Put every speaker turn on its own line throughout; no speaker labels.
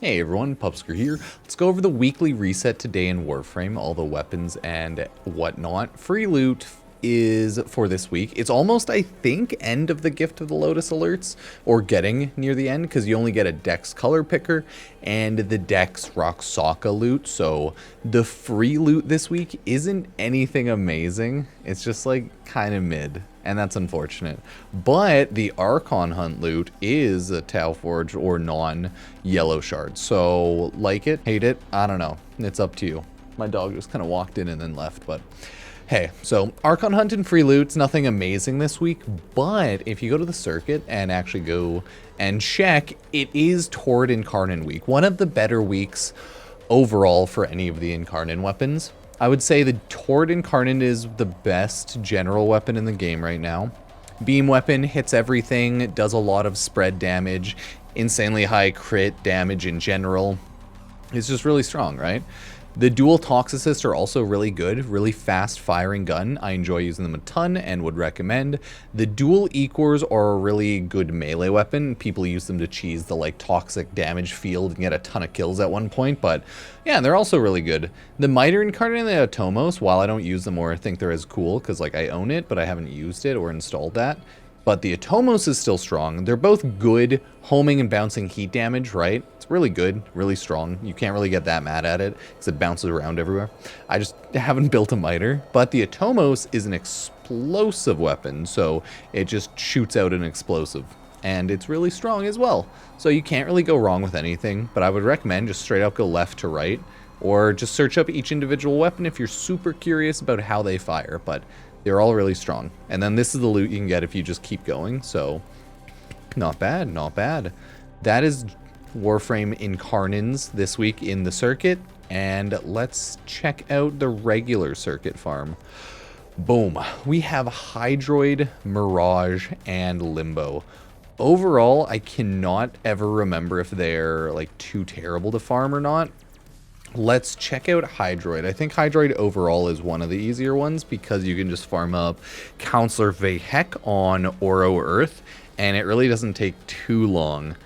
Hey everyone, Pupsker here. Let's go over the weekly reset today in Warframe, all the weapons and whatnot. Free loot is for this week. It's almost, I think, end of the Gift of the Lotus alerts, or getting near the end, because you only get a Dex color picker and the Dex Roxaka loot. So the free loot this week isn't anything amazing. It's just like kind of mid. And that's unfortunate. But the Archon hunt loot is a Tau Forge or non-yellow shards. So, like it, hate it, I don't know. It's up to you. My dog just kind of walked in and then left, but hey. So, Archon hunt and free loot's nothing amazing this week, but if you go to the circuit and actually go and check, it is Torid Incarnon week. One of the better weeks overall for any of the Incarnon weapons. I would say the Torid Incarnon is the best general weapon in the game right now. Beam weapon hits everything, does a lot of spread damage, insanely high crit damage in general. It's just really strong, right? The dual Toxicist are also really good, really fast firing gun. I enjoy using them a ton and would recommend. The dual Equors are a really good melee weapon. People use them to cheese the like toxic damage field and get a ton of kills at one point, but yeah, they're also really good. The Miter Incarnon and the Atomos, while I don't use them or think they're as cool, because like I own it, but I haven't used it or installed that. But the Atomos is still strong. They're both good homing and bouncing heat damage, right? It's really good, really strong. You can't really get that mad at it because it bounces around everywhere. I just haven't built a miter. But the Atomos is an explosive weapon, so it just shoots out an explosive. And it's really strong as well. So you can't really go wrong with anything, but I would recommend just straight up go left to right, or just search up each individual weapon if you're super curious about how they fire. But they're all really strong. And then this is the loot you can get if you just keep going. So, not bad, not bad. That is Warframe Incarnons this week in the circuit. And let's check out the regular circuit farm. Boom. We have Hydroid, Mirage, and Limbo. Overall, I cannot ever remember if they're like too terrible to farm or not. Let's check out Hydroid. I think Hydroid overall is one of the easier ones because you can just farm up Counselor Vahek on Oro Earth, and it really doesn't take too long.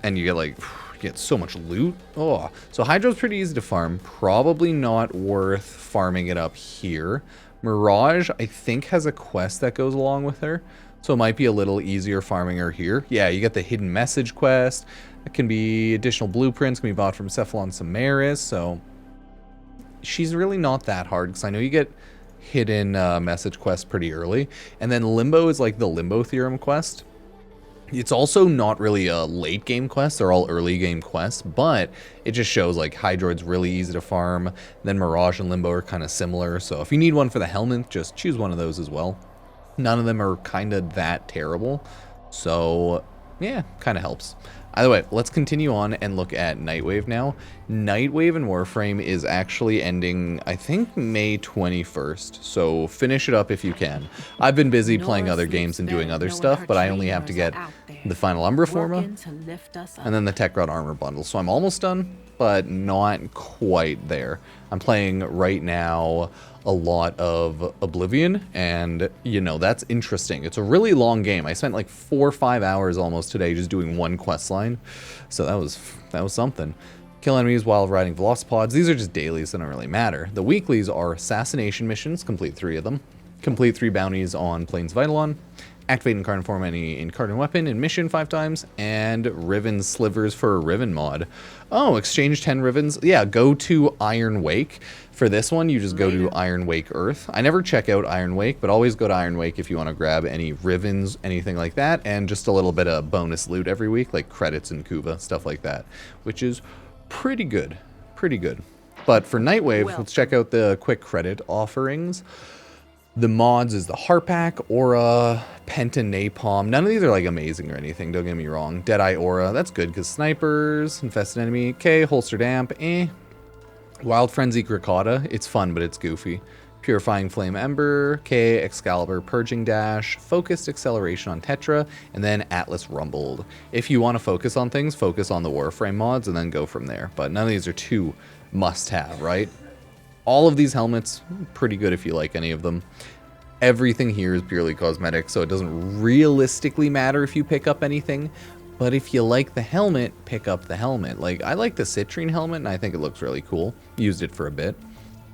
And you get like, you get so much loot. Oh, so Hydroid's pretty easy to farm. Probably not worth farming it up here. Mirage, I think, has a quest that goes along with her, so it might be a little easier farming her here. Yeah, you get the hidden message quest. It can be additional blueprints, can be bought from Cephalon Samaris, so she's really not that hard because I know you get hidden message quests pretty early. And then Limbo is like the Limbo Theorem quest. It's also not really a late game quest, they're all early game quests, but it just shows like Hydroid's really easy to farm. Then Mirage and Limbo are kind of similar, so if you need one for the helmet, just choose one of those as well. None of them are kind of that terrible, so yeah, kind of helps. Either way, let's continue on and look at Nightwave now. Nightwave in Warframe is actually ending, I think, May 21st, so finish it up if you can. I've been busy playing other games and doing other stuff, but I only have to get the final Umbra Forma and then the Tech Rod Armor Bundle, so I'm almost done, but not quite there. I'm playing right now a lot of Oblivion, and you know, that's interesting. It's a really long game. I spent like 4 or 5 hours almost today just doing one quest line, so that was something. Kill enemies while riding Velocipods. These are just dailies that don't really matter. The weeklies are assassination missions, complete 3 of them. Complete 3 bounties on Plains Vitalon. Activate Incarnon Form any Incarnon weapon in mission 5 times, and Riven Slivers for a Riven mod. Oh, exchange 10 Rivens. Yeah, go to Iron Wake. For this one, you just go to Iron Wake Earth. I never check out Iron Wake, but always go to Iron Wake if you want to grab any Rivens, anything like that, and just a little bit of bonus loot every week, like credits and Kuva, stuff like that, which is pretty good. Pretty good. But for Nightwave, let's check out the quick credit offerings. The mods is the Harpak, Aura, Penta Napalm. None of these are like amazing or anything, don't get me wrong. Deadeye Aura, that's good because snipers, infested enemy, okay, holster damp, eh. Wild Frenzy Gricata, it's fun but it's goofy. Purifying Flame Ember, okay, Excalibur Purging Dash, Focused Acceleration on Tetra, and then Atlas Rumbled. If you want to focus on things, focus on the Warframe mods and then go from there. But none of these are too must-have, right? All of these helmets, pretty good if you like any of them. Everything here is purely cosmetic, so it doesn't realistically matter if you pick up anything. But if you like the helmet, pick up the helmet. Like, I like the citrine helmet, and I think it looks really cool. Used it for a bit.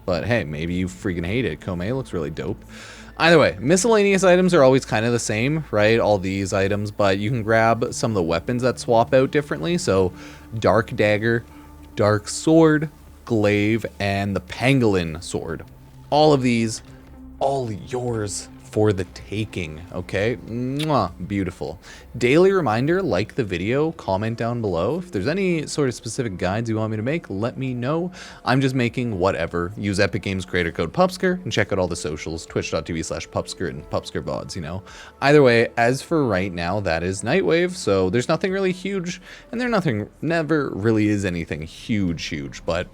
But hey, maybe you freaking hate it. Kome looks really dope. Either way, miscellaneous items are always kind of the same, right? All these items, but you can grab some of the weapons that swap out differently. So, Dark Dagger, Dark Sword, Glaive, and the Pangolin Sword. All of these, all yours for the taking, okay? Mwah, beautiful. Daily reminder, like the video, comment down below. If there's any sort of specific guides you want me to make, let me know. I'm just making whatever. Use Epic Games creator code Pupsker and check out all the socials, twitch.tv/Pupsker and Pupsker VODs, you know? Either way, as for right now, that is Nightwave, so there's nothing really huge, and never really is anything huge, but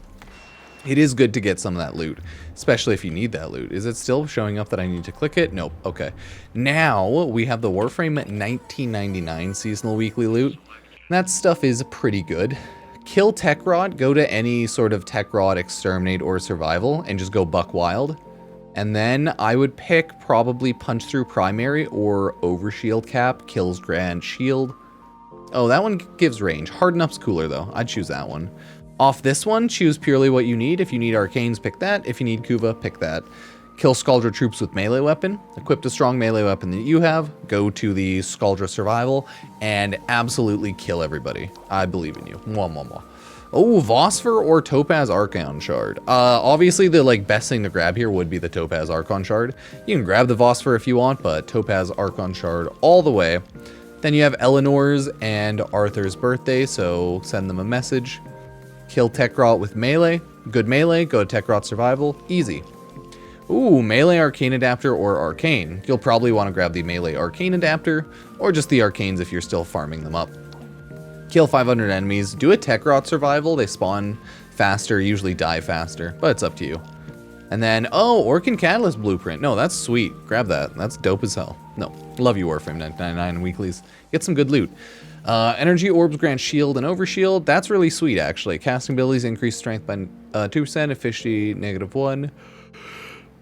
it is good to get some of that loot, especially if you need that loot. Is it still showing up that I need to click it? Nope. Okay. Now we have the Warframe 1999 seasonal weekly loot. That stuff is pretty good. Kill Tech Rod, go to any sort of Tech Rod, Exterminate, or Survival, and just go buck wild. And then I would pick probably Punch Through Primary or Overshield Cap, kills Grand Shield. Oh, that one gives range. Harden Up's cooler though. I'd choose that one. Off this one, choose purely what you need. If you need Arcanes, pick that. If you need Kuva, pick that. Kill Skaldra troops with melee weapon. Equip a strong melee weapon that you have. Go to the Skaldra Survival and absolutely kill everybody. I believe in you. Mwah, mwah, mwah. Oh, Vosphor or Topaz Archon Shard. Obviously, the best thing to grab here would be the Topaz Archon Shard. You can grab the Vosphor if you want, but Topaz Archon Shard all the way. Then you have Eleanor's and Arthur's birthday, so send them a message. Kill Tekrot with melee. Good melee, go to Tekrot Survival. Easy. Ooh, melee Arcane Adapter or Arcane. You'll probably want to grab the melee Arcane Adapter, or just the Arcanes if you're still farming them up. Kill 500 enemies. Do a Tekrot Survival. They spawn faster, usually die faster, but it's up to you. And then, oh, Orcan Catalyst Blueprint. No, that's sweet. Grab that. That's dope as hell. No, love you, Warframe 999 weeklies. Get some good loot. Energy Orbs grant shield and overshield. That's really sweet, actually. Casting abilities increase strength by 2%, efficiency -1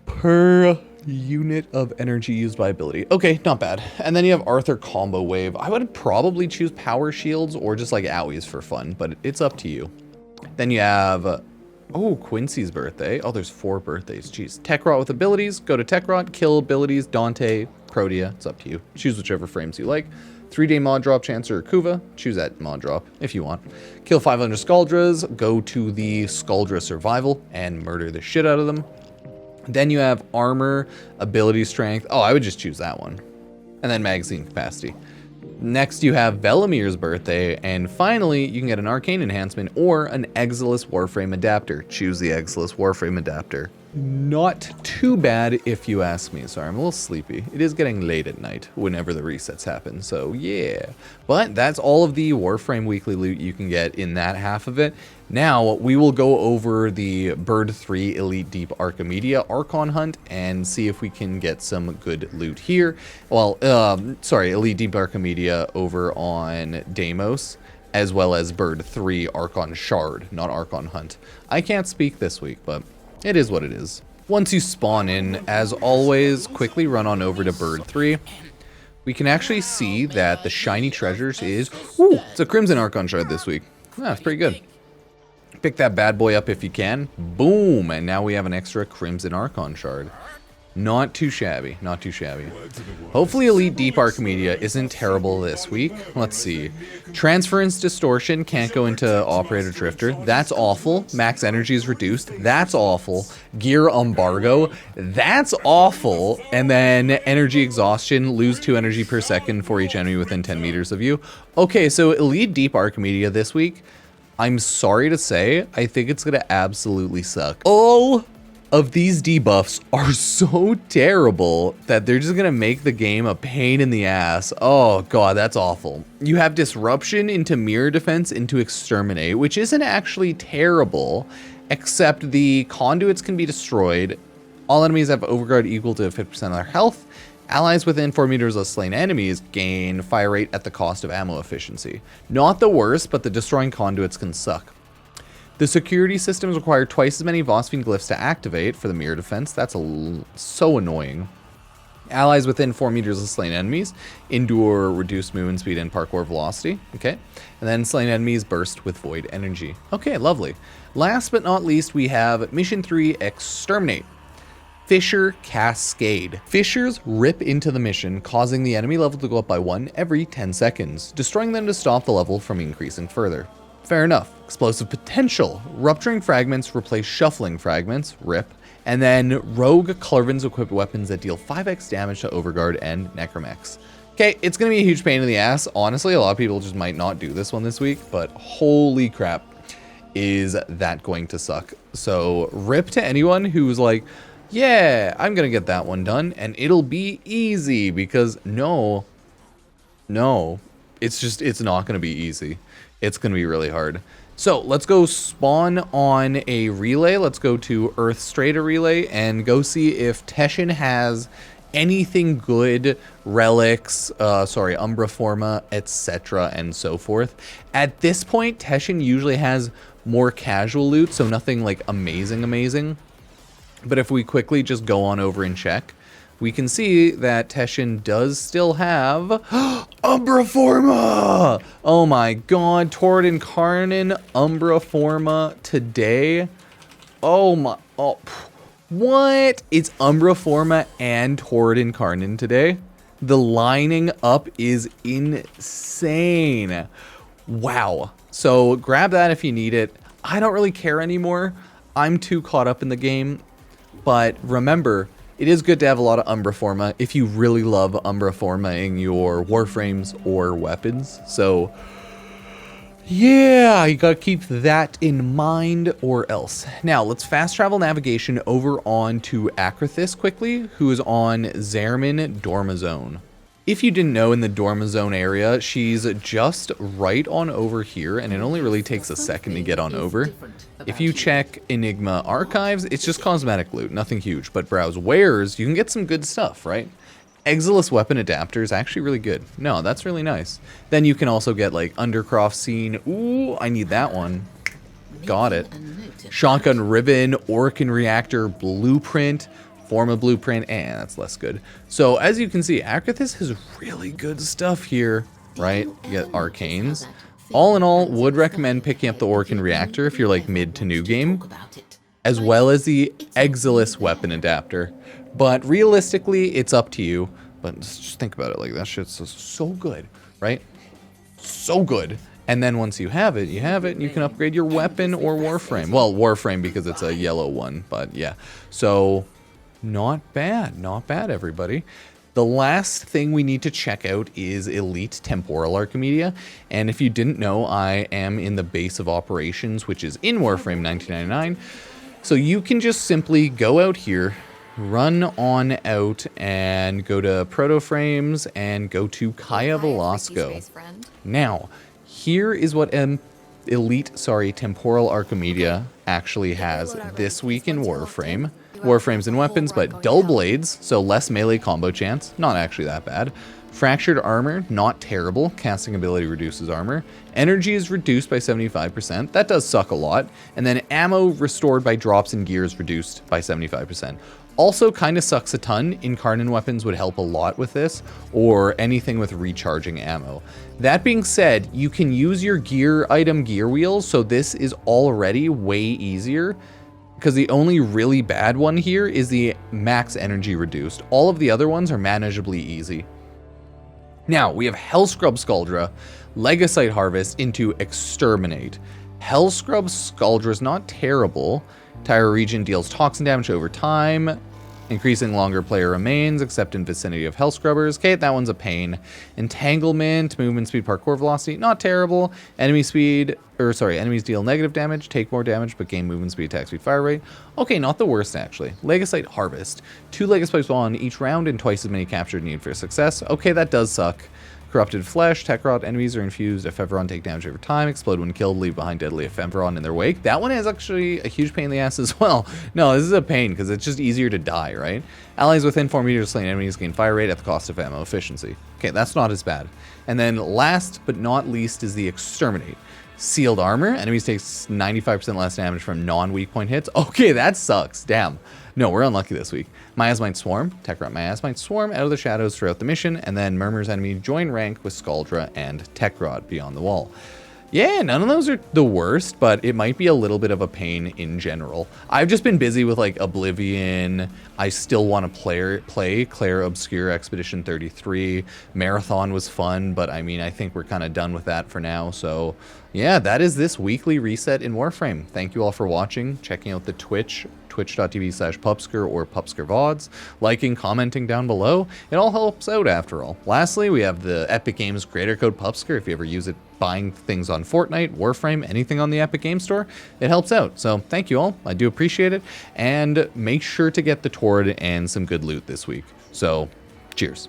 per unit of energy used by ability. Okay, not bad. And then you have Arthur Combo Wave. I would probably choose Power Shields or just like Owies for fun, but it's up to you. Then you have, oh, Quincy's birthday. Oh, there's 4 birthdays. Jeez. Tekrot with abilities. Go to Tekrot. Kill abilities. Dante, Protea. It's up to you. Choose whichever frames you like. 3-day mod drop chance or Kuva. Choose that mod drop if you want. Kill 500 Skaldras. Go to the Skaldra Survival and murder the shit out of them. Then you have Armor, Ability Strength. Oh, I would just choose that one. And then Magazine Capacity. Next, you have Velamir's birthday. And finally, you can get an Arcane Enhancement or an Exilus Warframe Adapter. Choose the Exilus Warframe Adapter. Not too bad if you ask me. Sorry, I'm a little sleepy. It is getting late at night whenever the resets happen, so yeah. But that's all of the Warframe weekly loot you can get in that half of it. Now, we will go over the Bird 3 Elite Deep Archimedea Archon Hunt and see if we can get some good loot here. Well, sorry, Elite Deep Archimedea over on Deimos, as well as Bird 3 Archon Shard, not Archon Hunt. I can't speak this week, but it is what it is. Once you spawn in, as always, quickly run on over to Bird 3. We can actually see that the shiny treasures is... Ooh, it's a Crimson Archon Shard this week. That's pretty good. Pick that bad boy up if you can. Boom! And now we have an extra Crimson Archon Shard. Not too shabby, not too shabby. Hopefully Elite Deep Archimedea isn't terrible this week. Let's see. Transference Distortion can't go into Operator Drifter. That's awful. Max energy is reduced. That's awful. Gear Embargo. That's awful. And then Energy Exhaustion. Lose 2 energy per second for each enemy within 10 meters of you. Okay, so Elite Deep Archimedea this week, I'm sorry to say, I think it's gonna absolutely suck. All of these debuffs are so terrible that they're just gonna make the game a pain in the ass. Oh god, that's awful. You have Disruption into Mirror Defense into Exterminate, which isn't actually terrible, except the conduits can be destroyed. All enemies have overguard equal to 50% of their health. Allies within 4 meters of slain enemies gain fire rate at the cost of ammo efficiency. Not the worst, but the destroying conduits can suck. The security systems require twice as many Vosphine glyphs to activate for the mirror defense. That's so annoying. Allies within 4 meters of slain enemies endure reduced movement speed and parkour velocity. Okay. And then slain enemies burst with void energy. Okay, lovely. Last but not least, we have Mission 3 Exterminate. Fissure Cascade. Fissures rip into the mission, causing the enemy level to go up by 1 every 10 seconds, destroying them to stop the level from increasing further. Fair enough. Explosive Potential. Rupturing fragments replace shuffling fragments, rip. And then Rogue Clervins equipped weapons that deal 5x damage to Overguard and Necromex. Okay, it's going to be a huge pain in the ass. Honestly, a lot of people just might not do this one this week, but holy crap, is that going to suck. So rip to anyone who's like, yeah, I'm going to get that one done, and it'll be easy, because no, it's not going to be easy. It's going to be really hard. So let's go spawn on a relay. Let's go to Earth Strata relay and go see if Teshin has anything good, relics, Umbra Forma, etc. and so forth. At this point, Teshin usually has more casual loot, so nothing like amazing. But if we quickly just go on over and check, we can see that Teshin does still have Umbra Forma! Oh my god, Torid Incarnon, Umbra Forma today. What? It's Umbra Forma and Torid Incarnon today? The lining up is insane. Wow. So grab that if you need it. I don't really care anymore. I'm too caught up in the game. But remember, it is good to have a lot of Umbra Forma if you really love Umbra Forma in your Warframes or weapons. So, yeah, you gotta keep that in mind or else. Now, let's fast travel navigation over on to Acrithis quickly, who is on Zerman Dormazone. If you didn't know, in the Dormazone area, she's just right on over here, and it only really takes a second to get on over. If you check Enigma Archives, it's just cosmetic loot, nothing huge, but browse wares, you can get some good stuff, right? Exilus Weapon Adapter is actually really good. No, that's really nice. Then you can also get like Undercroft Scene. Ooh, I need that one. Got it. Shotgun Ribbon, Orkin Reactor, Blueprint, Forma Blueprint, and that's less good. So as you can see, Acrithis has really good stuff here, right? You get Arcanes. All in all, would recommend picking up the Orkin Reactor if you're like mid to new game, as well as the Exilus Weapon Adapter. But realistically, it's up to you. But just think about it, like that shit's so good, right? So good. And then once you have it, and you can upgrade your weapon or Warframe. Well, Warframe because it's a yellow one, but yeah. So not bad, everybody. The last thing we need to check out is Elite Temporal Archimedea. And if you didn't know, I am in the base of operations, which is in Warframe 1999. So you can just simply go out here, run on out, and go to Proto Frames and go to Kaya Velasco. Now, here is what Temporal Archimedea actually has this week in Warframe. Warframes and weapons, but dull blades, so less melee combo chance, not actually that bad. Fractured armor, not terrible, casting ability reduces armor. Energy is reduced by 75%, that does suck a lot. And then ammo restored by drops and gears reduced by 75%. Also kind of sucks a ton. Incarnon weapons would help a lot with this, or anything with recharging ammo. That being said, you can use your gear wheels, so this is already way easier, because the only really bad one here is the max energy reduced. All of the other ones are manageably easy. Now, we have Hellscrub Skuldra, Legasite Harvest into Exterminate. Hellscrub Skuldra is not terrible. Entire region deals toxin damage over time. Increasing longer player remains, except in vicinity of Hellscrubbers. Okay, that one's a pain. Entanglement, movement speed, parkour velocity, not terrible. Enemies deal negative damage, take more damage, but gain movement speed, attack speed, fire rate. Okay, not the worst actually. Legasite Harvest. 2 Legasite spawn each round and twice as many captured needed for success. Okay, that does suck. Corrupted Flesh, Tech Rot, enemies are infused Ephemeron, take damage over time, explode when killed, leave behind deadly Ephemeron in their wake. That one is actually a huge pain in the ass as well. No, this is a pain because it's just easier to die, right? Allies within 4 meters of slain enemies gain fire rate at the cost of ammo efficiency. Okay, that's not as bad. And then last but not least is the Exterminate. Sealed Armor, enemies take 95% less damage from non-weak point hits. Okay, that sucks, damn. No, we're unlucky this week. Miasmite Swarm, Techrot Miasmite Swarm out of the shadows throughout the mission, and then Murmur's enemy join rank with Scaldra and Techrot beyond the wall. Yeah, none of those are the worst, but it might be a little bit of a pain in general. I've just been busy with like Oblivion. I still want to play Claire Obscure Expedition 33. Marathon was fun, but I mean, I think we're kind of done with that for now. So yeah, that is this weekly reset in Warframe. Thank you all for watching, checking out the twitch.tv/Pupsker or Pupsker VODs, liking, commenting down below. It all helps out after all. Lastly, we have the Epic Games creator code Pupsker. If you ever use it buying things on Fortnite, Warframe, anything on the Epic Game Store, it helps out. So thank you all. I do appreciate it. And make sure to get the Torid and some good loot this week. So cheers.